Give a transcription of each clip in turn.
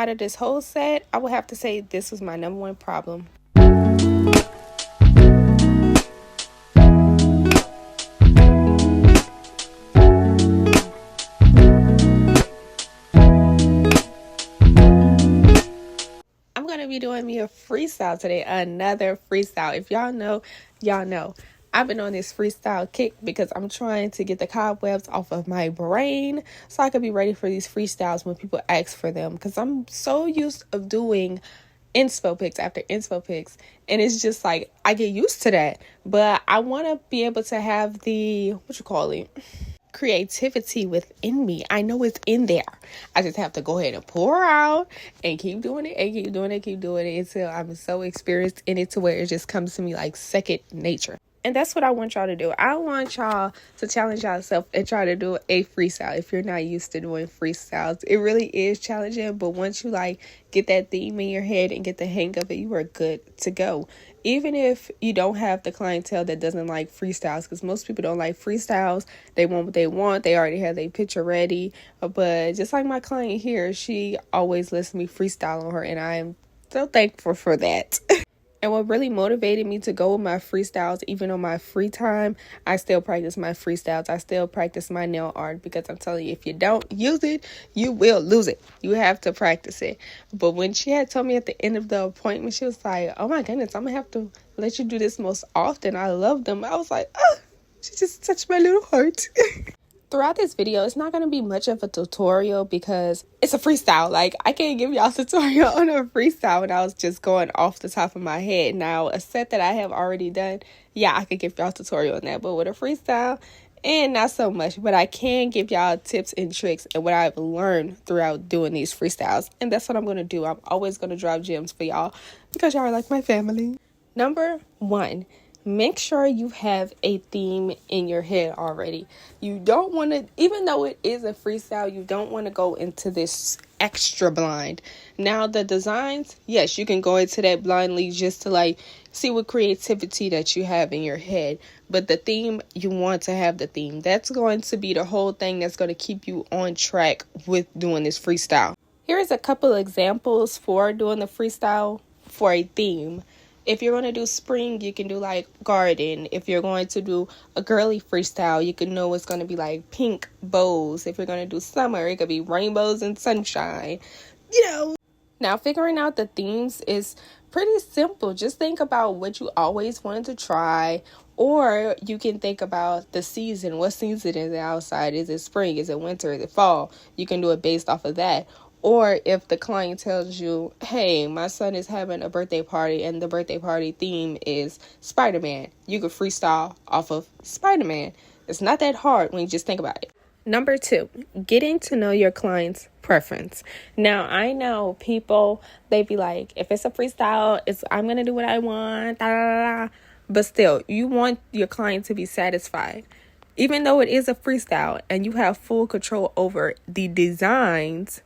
out of this whole set, I would have to say this was my number one problem. I'm going to be doing me a freestyle today, another freestyle. If y'all know, y'all know. I've been on this freestyle kick because I'm trying to get the cobwebs off of my brain so I could be ready for these freestyles when people ask for them, because I'm so used of doing inspo pics after inspo pics, and it's just like I get used to that, but I want to be able to have the creativity within me. I know it's in there. I just have to go ahead and pour out and keep doing it and keep doing it until I'm so experienced in it to where it just comes to me like second nature. And that's what I want y'all to do. I want y'all to challenge yourself and try to do a freestyle. If you're not used to doing freestyles, it really is challenging. But once you get that theme in your head and get the hang of it, you are good to go. Even if you don't have the clientele that doesn't like freestyles, because most people don't like freestyles. They want what they want. They already have their picture ready. But just like my client here, she always lets me freestyle on her, and I am so thankful for that. And what really motivated me to go with my freestyles, even on my free time, I still practice my freestyles. I still practice my nail art, because I'm telling you, if you don't use it, you will lose it. You have to practice it. But when she had told me at the end of the appointment, she was like, oh my goodness, I'm going to have to let you do this most often. I love them. I was like, oh, she just touched my little heart. Throughout this video, it's not going to be much of a tutorial because it's a freestyle. I can't give y'all a tutorial on a freestyle when I was just going off the top of my head. Now, a set that I have already done, yeah, I could give y'all a tutorial on that. But with a freestyle, and not so much. But I can give y'all tips and tricks and what I've learned throughout doing these freestyles. And that's what I'm going to do. I'm always going to drop gems for y'all because y'all are like my family. Number 1. Make sure you have a theme in your head already. You don't want to, even though it is a freestyle, you don't want to go into this extra blind. Now, the designs, yes, you can go into that blindly just to see what creativity that you have in your head. But the theme, you want to have the theme. That's going to be the whole thing that's going to keep you on track with doing this freestyle. Here's a couple examples for doing the freestyle for a theme. If you're going to do spring, you can do garden. If you're going to do a girly freestyle, you can know it's going to be pink bows. If you're going to do summer, it could be rainbows and sunshine. Now, figuring out the themes is pretty simple. Just think about what you always wanted to try, or you can think about the season. What season is it outside? Is it spring? Is it winter? Is it fall? You can do it based off of that. Or if the client tells you, hey, my son is having a birthday party and the birthday party theme is Spider-Man, you could freestyle off of Spider-Man. It's not that hard when you just think about it. Number 2, getting to know your client's preference. Now, I know people, they be like, if it's a freestyle, I'm going to do what I want. Da, da, da. But still, you want your client to be satisfied. Even though it is a freestyle and you have full control over the designs,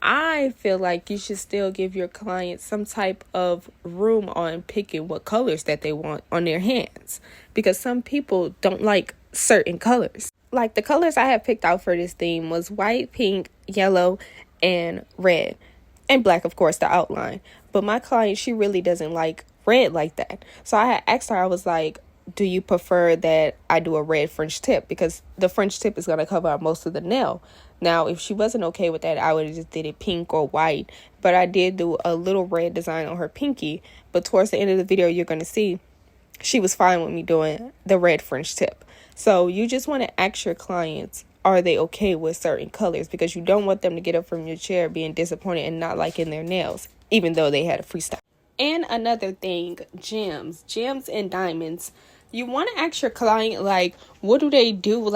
I feel like you should still give your client some type of room on picking what colors that they want on their hands, because some people don't like certain colors. Like the colors I have picked out for this theme was white, pink, yellow, and red, and black, of course, the outline. But my client, she really doesn't like red like that. So I had asked her, I was like, do you prefer that I do a red French tip? Because the French tip is going to cover up most of the nail. Now, if she wasn't okay with that, I would have just did it pink or white. But I did do a little red design on her pinky. But towards the end of the video, you're going to see she was fine with me doing the red French tip. So you just want to ask your clients, are they okay with certain colors? Because you don't want them to get up from your chair being disappointed and not liking their nails, even though they had a freestyle. And another thing, gems and diamonds. You want to ask your client, what do they do,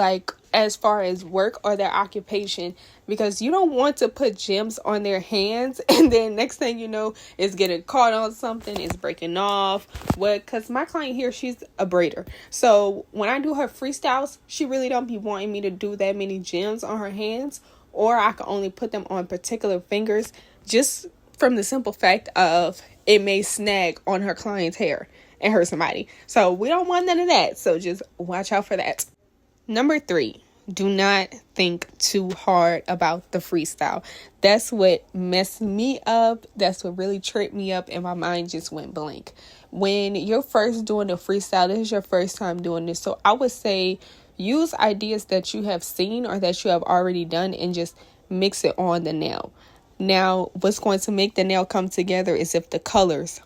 as far as work or their occupation? Because you don't want to put gems on their hands and then next thing you know, it's getting caught on something, it's breaking off. Because my client here, she's a braider. So when I do her freestyles, she really don't be wanting me to do that many gems on her hands, or I can only put them on particular fingers just from the simple fact of it may snag on her client's hair and hurt somebody. So we don't want none of that. So just watch out for that. Number 3, do not think too hard about the freestyle. That's what messed me up. That's what really tripped me up, and my mind just went blank. When you're first doing the freestyle, this is your first time doing this. So I would say use ideas that you have seen or that you have already done and just mix it on the nail. Now, what's going to make the nail come together is if the colors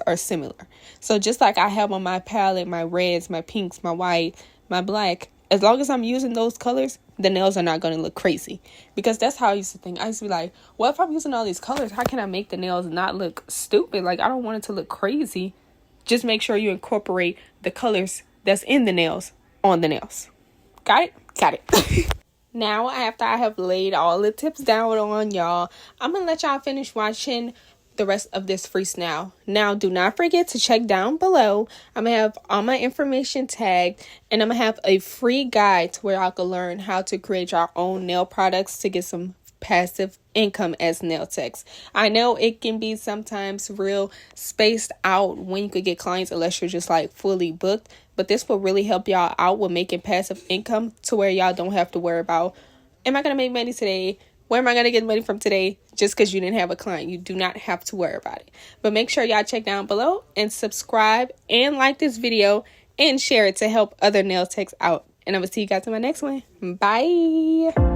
are similar. So just like I have on my palette, my reds, my pinks, my white, my black, as long as I'm using those colors, the nails are not going to look crazy. Because that's how I used to think. I used to be like, well, if I'm using all these colors, how can I make the nails not look stupid? Like, I don't want it to look crazy. Just make sure you incorporate the colors that's in the nails on the nails. Got it? Got it. Now, after I have laid all the tips down on y'all, I'm going to let y'all finish watching the rest of this freestyle. Now, do not forget to check down below. I'm going to have all my information tagged, and I'm going to have a free guide to where y'all can learn how to create your own nail products to get some passive income as nail techs. I know it can be sometimes real spaced out when you could get clients unless you're just like fully booked, but this will really help y'all out with making passive income to where y'all don't have to worry about, am I going to make money today? Where am I going to get money from today? Just because you didn't have a client. You do not have to worry about it. But make sure y'all check down below and subscribe and like this video and share it to help other nail techs out. And I'm going to see you guys in my next one. Bye.